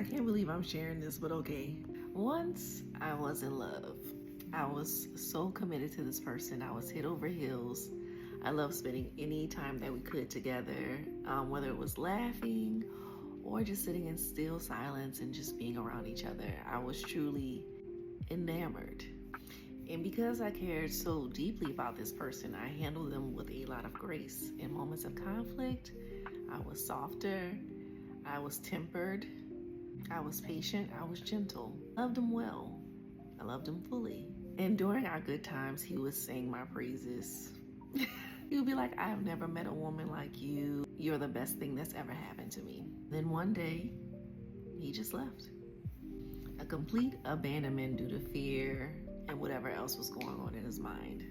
I can't believe I'm sharing this, but okay. Once I was in love. I was so committed to this person. I was head over heels. I loved spending any time that we could together, whether it was laughing or just sitting in still silence and just being around each other. I was truly enamored. And because I cared so deeply about this person, I handled them with a lot of grace. In moments of conflict, I was softer, I was tempered, I was patient, I was gentle. Loved him well. I loved him fully. And during our good times, he would sing my praises. He would be like, I have never met a woman like you. You're the best thing that's ever happened to me. Then one day, he just left. A complete abandonment due to fear and whatever else was going on in his mind.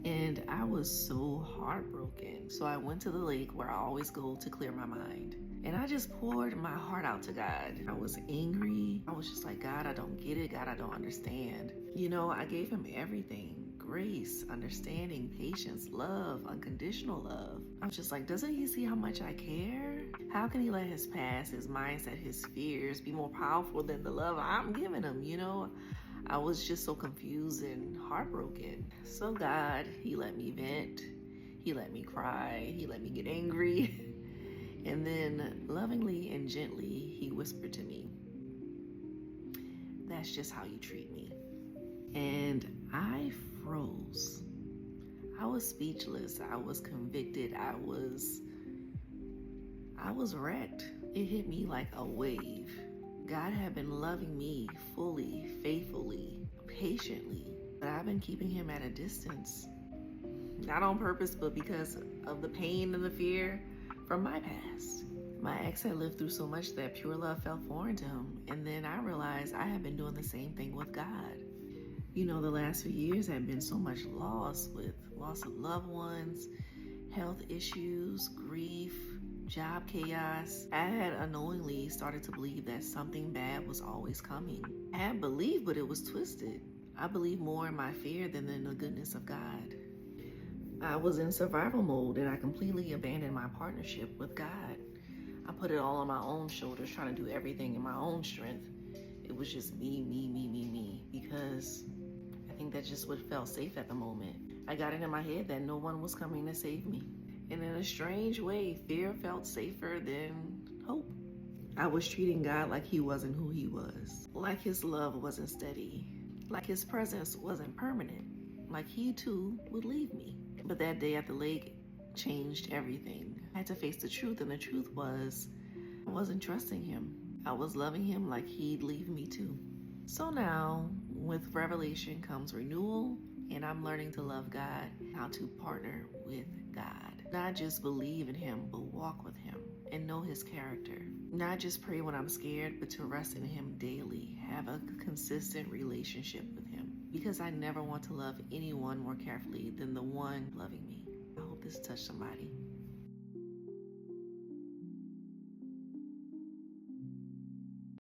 And I was so heartbroken. So I went to the lake where I always go to clear my mind. And I just poured my heart out to God. I was angry. I was just like, God, I don't get it. God, I don't understand. You know, I gave him everything. Grace, understanding, patience, love, unconditional love. I was just like, doesn't he see how much I care? How can he let his past, his mindset, his fears be more powerful than the love I'm giving him, you know? I was just so confused and heartbroken. So God, he let me vent. He let me cry. He let me get angry. And then lovingly and gently, he whispered to me, that's just how you treat me. And I froze. I was speechless. I was convicted. I was wrecked. It hit me like a wave. God had been loving me fully, faithfully, patiently, but I've been keeping him at a distance. Not on purpose, but because of the pain and the fear from my past. My ex had lived through so much that pure love felt foreign to him. And then I realized I had been doing the same thing with God. You know, the last few years had been so much loss, with loss of loved ones, health issues, grief, job chaos. I had unknowingly started to believe that something bad was always coming. I had believed, but it was twisted. I believed more in my fear than in the goodness of God. I was in survival mode and I completely abandoned my partnership with God. I put it all on my own shoulders, trying to do everything in my own strength. It was just me, because I think that's just what felt safe at the moment. I got it in my head that no one was coming to save me. And in a strange way, fear felt safer than hope. I was treating God like he wasn't who he was, like his love wasn't steady, like his presence wasn't permanent, like he too would leave me. But that day at the lake changed everything. I had to face the truth, and the truth was I wasn't trusting him. I was loving him like he'd leave me too. So now, with revelation comes renewal, and I'm learning to love God, how to partner with God. Not just believe in him, but walk with him and know his character. Not just pray when I'm scared, but to rest in him daily. Have a consistent relationship with him. Because I never want to love anyone more carefully than the one loving me. I hope this touched somebody.